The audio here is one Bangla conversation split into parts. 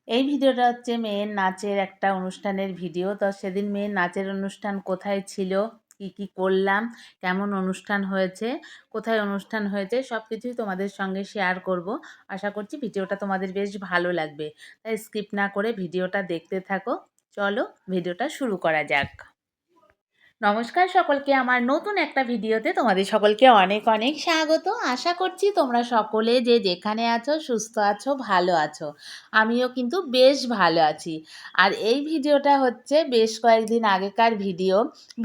এই ভিডিওটা হচ্ছে মেয়ের নাচের একটা অনুষ্ঠানের ভিডিও। তো সেদিন মেয়ের নাচের অনুষ্ঠান কোথায় ছিল, কি কি করলাম, কেমন অনুষ্ঠান হয়েছে, কোথায় অনুষ্ঠান হয়েছে সব কিছুই তোমাদের সঙ্গে শেয়ার করব। আশা করছি ভিডিওটা তোমাদের বেশ ভালো লাগবে। তাই স্কিপ না করে ভিডিওটা দেখতে থাকো। চলো ভিডিওটা শুরু করা যাক। নমস্কার সকলকে, আমার নতুন একটা ভিডিওতে তোমাদের সকলকে অনেক অনেক স্বাগত। আশা করছি তোমরা সকলে যে যেখানে আছো সুস্থ আছো, ভালো আছো। আমিও কিন্তু বেশ ভালো আছি। আর এই ভিডিওটা হচ্ছে বেশ কয়েকদিন আগেকার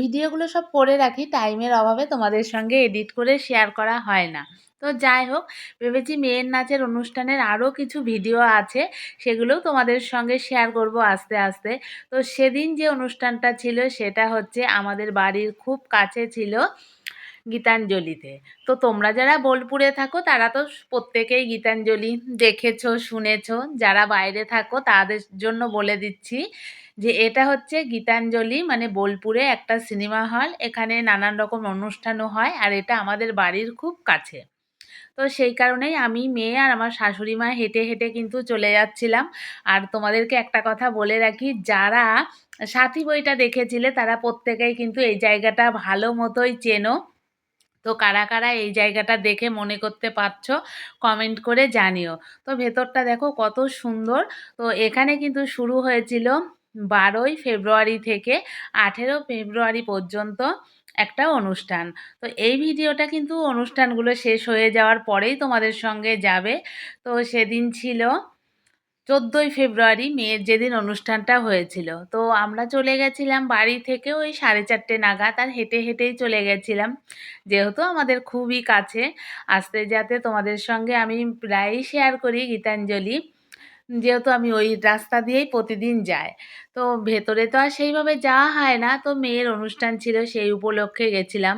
ভিডিওগুলো সব করে রাখি, টাইমের অভাবে তোমাদের সঙ্গে এডিট করে শেয়ার করা হয় না। তো যাই হোক, ভেবেছি মেয়ের নাচের অনুষ্ঠানের আরও কিছু ভিডিও আছে, সেগুলোও তোমাদের সঙ্গে শেয়ার করব আস্তে আস্তে। তো সেদিন যে অনুষ্ঠানটা ছিল সেটা হচ্ছে আমাদের বাড়ির খুব কাছে ছিল, গীতাঞ্জলিতে। তো তোমরা যারা বোলপুরে থাকো তারা তো প্রত্যেকেই গীতাঞ্জলি দেখেছো, শুনেছো। যারা বাইরে থাকো তাদের জন্য বলে দিচ্ছি যে এটা হচ্ছে গীতাঞ্জলি, মানে বোলপুরে একটা সিনেমা হল। এখানে নানান রকম অনুষ্ঠানও হয়, আর এটা আমাদের বাড়ির খুব কাছে। তো সেই কারণেই আমি, মেয়ে আর আমার শাশুড়ি মা হেঁটে হেঁটে কিন্তু চলে যাচ্ছিলাম। আর তোমাদেরকে একটা কথা বলে রাখি, যারা সাথী বইটা দেখেছিলে তারা প্রত্যেকেই কিন্তু এই জায়গাটা ভালো মতোই চেনো। তো কারা কারা এই জায়গাটা দেখে মনে করতে পারছো, কমেন্ট করে জানিও। তো ভেতরটা দেখো কত সুন্দর। তো এখানে কিন্তু শুরু হয়েছিল 12ই ফেব্রুয়ারি থেকে 18 ফেব্রুয়ারি পর্যন্ত একটা অনুষ্ঠান। তো এই ভিডিওটা কিন্তু অনুষ্ঠানগুলো শেষ হয়ে যাওয়ার পরেই তোমাদের সঙ্গে যাবে। তো সেদিন ছিল 14ই ফেব্রুয়ারি, মেয়ের যেদিন অনুষ্ঠানটা হয়েছিল। তো আমরা চলে গেছিলাম বাড়ি থেকে ওই 4:30 নাগাদ, আর হেঁটে হেঁটেই চলে গেছিলাম, যেহেতু আমাদের খুবই কাছে। আসতে যাতে তোমাদের সঙ্গে আমি প্রায়ই শেয়ার করি গীতাঞ্জলি, যেহেতু আমি ওই রাস্তা দিয়েই প্রতিদিন যাই। তো ভেতরে তো আর সেইভাবে যাওয়া হয় না, তো মেয়ের অনুষ্ঠান ছিল সেই উপলক্ষে গেছিলাম।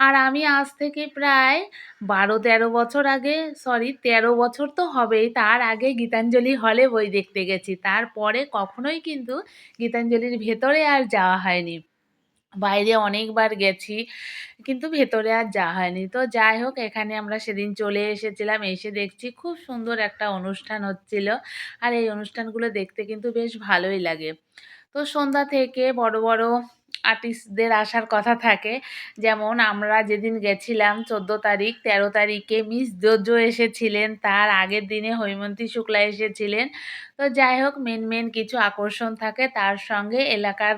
আর আমি আজ থেকে প্রায় 12-13 বছর আগে, সরি 13 বছর তো হবেই, তার আগে গীতাঞ্জলি হলে বই দেখতে গেছি। তারপরে কখনোই কিন্তু গীতাঞ্জলির ভেতরে আর যাওয়া হয়নি। বাইরে অনেকবার গেছি, কিন্তু ভেতরে আর যাওয়া হয়নি। তো যাই হোক, এখানে আমরা সেদিন চলে এসেছিলাম, এসে দেখছি খুব সুন্দর একটা অনুষ্ঠান হচ্ছিল। আর এই অনুষ্ঠানগুলো দেখতে কিন্তু বেশ ভালোই লাগে। তো সন্ধ্যা থেকে বড় বড় আর্টিস্টদের আসার কথা থাকে। যেমন আমরা যেদিন গেছিলাম 14 তারিখ, 13 তারিখে মিস জোজো এসেছিলেন, তার আগের দিনে হৈমন্তী শুক্লা এসেছিলেন। তো যাই হোক, মেন মেন কিছু আকর্ষণ থাকে, তার সঙ্গে এলাকার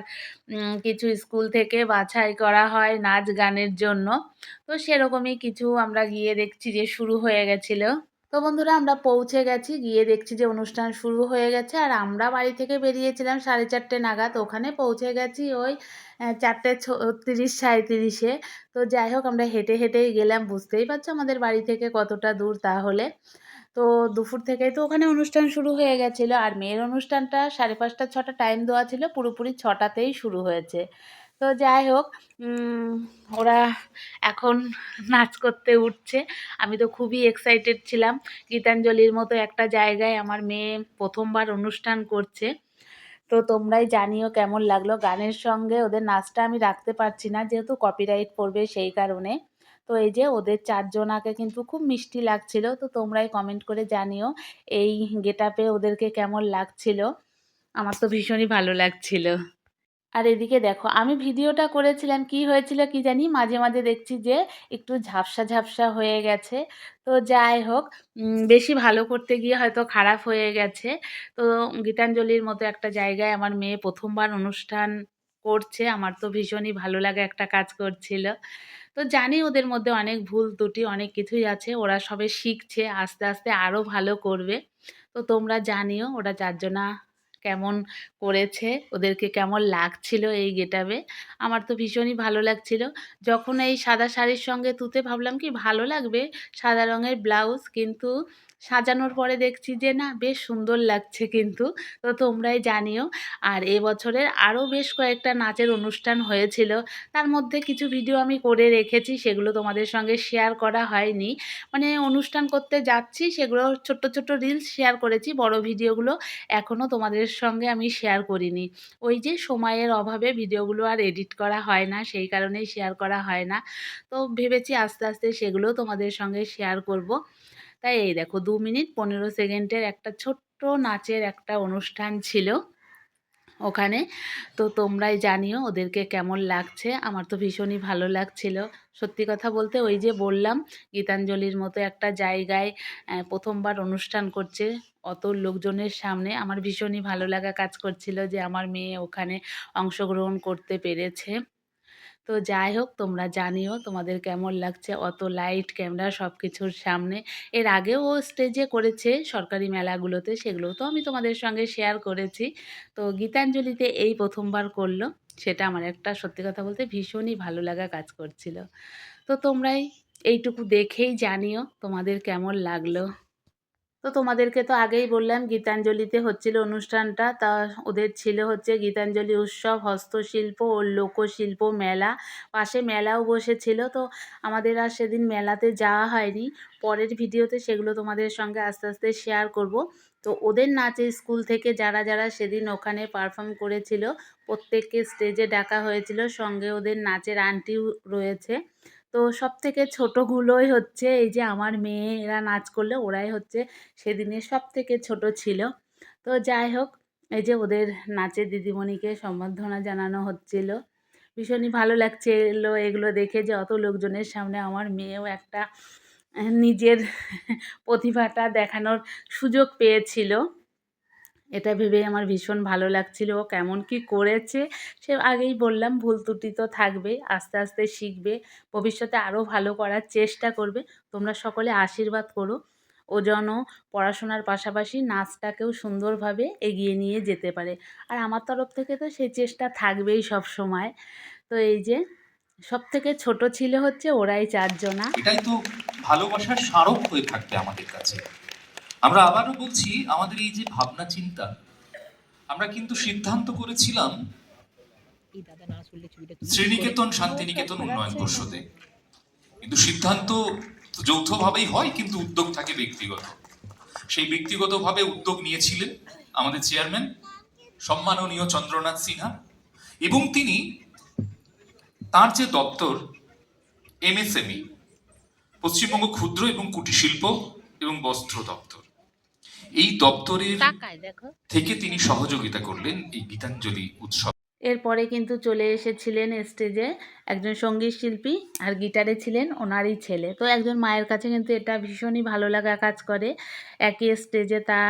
কিছু স্কুল থেকে বাছাই করা হয় নাচ গানের জন্য। তো সেরকমই কিছু আমরা গিয়ে দেখছি যে শুরু হয়ে গেছিলো। তো বন্ধুরা, আমরা পৌঁছে গেছি, গিয়ে দেখছি যে অনুষ্ঠান শুরু হয়ে গেছে। আর আমরা বাড়ি থেকে বেরিয়েছিলাম 4:30 নাগাদ, ওখানে পৌঁছে গেছি ওই 4:36-37-এ। তো যাই হোক, আমরা হেঁটে হেঁটেই গেলাম, বুঝতেই পারছো আমাদের বাড়ি থেকে কতটা দূর তাহলে। তো দুপুর থেকেই তো ওখানে অনুষ্ঠান শুরু হয়ে গেছিলো। আর মেয়ের অনুষ্ঠানটা 5:30-6টা টাইম দেওয়া ছিল, পুরোপুরি 6টাতেই শুরু হয়েছে। তো যাই হোক, ওরা এখন নাচ করতে উঠছে। আমি তো খুবই এক্সাইটেড ছিলাম, গীতাঞ্জলির মতো একটা জায়গায় আমার মেয়ে প্রথমবার অনুষ্ঠান করছে। তো তোমরাই জানিও কেমন লাগলো। গানের সঙ্গে ওদের নাচটা আমি রাখতে পারছি না, যেহেতু কপিরাইট পড়বে সেই কারণে। তো এই যে ওদের 4জনাকে কিন্তু খুব মিষ্টি লাগছিল। তো তোমরাই কমেন্ট করে জানিও এই গেটআপে ওদেরকে কেমন লাগছিল। আমার তো ভীষণই ভালো লাগছিল। আর এদিকে দেখো, আমি ভিডিওটা করেছিলাম, কি হয়েছিল কি জানি, মাঝে মাঝে দেখছি যে একটু ঝাপসা ঝাপসা হয়ে গেছে। তো যাই হোক, বেশি ভালো করতে গিয়ে হয়তো খারাপ হয়ে গেছে। তো গীতাঞ্জলির মতো একটা জায়গায় আমার মেয়ে প্রথমবার অনুষ্ঠান করছে, আমার তো ভীষণই ভালো লাগে, একটা কাজ করছিল। তো জানি ওদের মধ্যে অনেক ভুল ত্রুটি অনেক কিছুই আছে, ওরা সবে শিখছে, আস্তে আস্তে আরও ভালো করবে। তো তোমরা জানিও ওরা 4জনা কেমন করেছে, ওদেরকে কেমন লাগছিল এই গেটআপে। আমার তো ভীষণই ভালো লাগছিল। যখন এই সাদা শাড়ির সঙ্গে তুতে ভাবলাম কি ভালো লাগবে সাদা রঙের ব্লাউজ, কিন্তু সাজানোর পরে দেখছি যে না, বেশ সুন্দর লাগছে কিন্তু। তো তোমরাই জানিও। আর এবছরের আরও বেশ কয়েকটা নাচের অনুষ্ঠান হয়েছিল, তার মধ্যে কিছু ভিডিও আমি করে রেখেছি, সেগুলো তোমাদের সঙ্গে শেয়ার করা হয়নি। মানে অনুষ্ঠান করতে যাচ্ছি সেগুলো ছোট্ট ছোট্ট রিলস শেয়ার করেছি, বড় ভিডিওগুলো এখনও তোমাদের সঙ্গে আমি শেয়ার করিনি। ওই যে সময়ের অভাবে ভিডিওগুলো আর এডিট করা হয় না, সেই কারণেই শেয়ার করা হয় না। তো ভেবেছি আস্তে আস্তে সেগুলোও তোমাদের সঙ্গে শেয়ার করব। তাই এই দেখো 2 মিনিট 15 সেকেন্ডের একটা ছোট্ট ছোট্ট নাচের একটা অনুষ্ঠান ছিল ওখানে। তো তোমরাই জানিও ওদেরকে কেমন লাগছে। আমার তো ভীষণই ভালো লাগছিল। সত্যি কথা বলতে ওই যে বললাম, গীতাঞ্জলির মতো একটা জায়গায় প্রথমবার অনুষ্ঠান করছে অত লোকজনের সামনে। আমার ভীষণই ভালো লাগা কাজ করছিল যে আমার মেয়ে ওখানে অংশগ্রহণ করতে পেরেছে। তো যাই হোক, তোমরা জানিও তোমাদের কেমন লাগছে অত লাইট ক্যামেরা সব কিছুর সামনে। এর আগেও ও স্টেজে করেছে সরকারি মেলাগুলোতে, সেগুলোও তো আমি তোমাদের সঙ্গে শেয়ার করেছি। তো গীতাঞ্জলিতে এই প্রথমবার করলো, সেটা আমার একটা সত্যি কথা বলতে ভীষণই ভালো লাগা কাজ করছিল। তো তোমরাই এইটুকু দেখেই জানিও তোমাদের কেমন লাগলো। তো তোমাদেরকে তো আগেই বললাম গীতাঞ্জলিতে হচ্ছিল অনুষ্ঠানটা। তা ওদের ছিল হচ্ছে গীতাঞ্জলি উৎসব, হস্তশিল্প ও লোকশিল্প মেলা। পাশে মেলাও বসেছিল। তো আমাদের আর সেদিন মেলাতে যাওয়া হয়নি। পরের ভিডিওতে সেগুলো তোমাদের সঙ্গে আস্তে আস্তে শেয়ার করব। তো ওদের নাচে স্কুল থেকে যারা যারা সেদিন ওখানে পারফর্ম করেছিল প্রত্যেককে স্টেজে ডাকা হয়েছিল, সঙ্গে ওদের নাচের আন্টিও রয়েছে। তো সবথেকে ছোটোগুলোই হচ্ছে এই যে আমার মেয়েরা নাচ করলে ওরাই হচ্ছে সেদিনের সবথেকে ছোট ছিল। তো যাই হোক, এই যে ওদের নাচের দিদিমণিকে সম্বর্ধনা জানানো হচ্ছিল। ভীষণই ভালো লাগছিল এগুলো দেখে যে অত লোকজনের সামনে আমার মেয়েও একটা নিজের প্রতিভাটা দেখানোর সুযোগ পেয়েছিল। এটা ভেবেই আমার ভীষণ ভালো লাগছিল। ও কেমন কী করেছে সে আগেই বললাম, ভুল ত্রুটি তো থাকবেই, আস্তে আস্তে শিখবে, ভবিষ্যতে আরও ভালো করার চেষ্টা করবে। তোমরা সকলে আশীর্বাদ করো ও যেন পড়াশোনার পাশাপাশি নাচটাকেও সুন্দরভাবে এগিয়ে নিয়ে যেতে পারে। আর আমার তরফ থেকে তো সেই চেষ্টা থাকবেই সব সময়। তো এই যে সবথেকে ছোট ছিল হচ্ছে ওরাই 4 জনা। এটাই তো ভালোবাসার স্মারক হয়ে থাকবে আমাদের কাছে। আমরা আবারও বলছি, আমাদের এই যে ভাবনা চিন্তা, আমরা কিন্তু সিদ্ধান্ত করেছিলাম শ্রীনিকেতন শান্তিনিকেতন উন্নয়ন পর্ষদে, কিন্তু সিদ্ধান্ত যৌথভাবেই হয়, কিন্তু উদ্যোগ থাকে ব্যক্তিগত। সেই ব্যক্তিগতভাবে উদ্যোগ নিয়েছিলেন আমাদের চেয়ারম্যান সম্মাননীয় চন্দ্রনাথ সিনহা, এবং তিনি তার যে দপ্তর এমএসএমই, পশ্চিমবঙ্গ ক্ষুদ্র এবং কুটির শিল্প এবং বস্ত্র দপ্তর, এই দপ্তরের থেকে তিনি সহযোগিতা করলেন এই গীতাঞ্জলি উৎসব। এরপরে কিন্তু চলে এসেছিলেন স্টেজে একজন সঙ্গীত শিল্পী, আর গিটারে ছিলেন ওনারই ছেলে। তো একজন মায়ের কাছে কিন্তু এটা ভীষণই ভালো লাগা কাজ করে, একই স্টেজে তা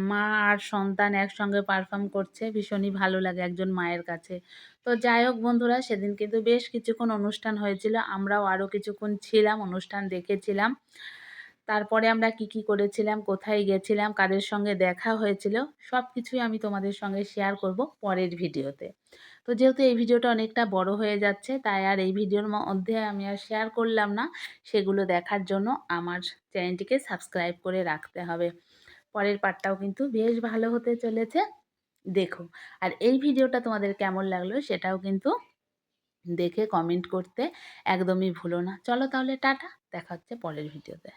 মা আর সন্তান একসঙ্গে পারফর্ম করছে, ভীষণই ভালো লাগে একজন মায়ের কাছে। তো যাই হোক বন্ধুরা, সেদিন কিন্তু বেশ কিছুক্ষণ অনুষ্ঠান হয়েছিল, আমরাও আরও কিছুক্ষণ ছিলাম, অনুষ্ঠান দেখেছিলাম। তারপরে আমরা কি করেছিলাম, কোথায় গেছিলাম, কাদের সঙ্গে দেখা হয়েছিল, সব কিছুই আমি তোমাদের সঙ্গে শেয়ার করব পরের ভিডিওতে। তো যেহেতু এই ভিডিওটা অনেকটা বড় হয়ে যাচ্ছে, তাই আর এই ভিডিওর মধ্যে আমি আর শেয়ার করলাম না। সেগুলো দেখার জন্য আমার চ্যানেলটিকে সাবস্ক্রাইব করে রাখতে হবে। পরের পার্টটাও কিন্তু বেশ ভালো হতে চলেছে, দেখো। আর এই ভিডিওটা তোমাদের কেমন লাগলো সেটাও কিন্তু দেখে কমেন্ট করতে একদমই ভুলো না। চলো তাহলে টাটা, দেখা হচ্ছে পরের ভিডিওতে।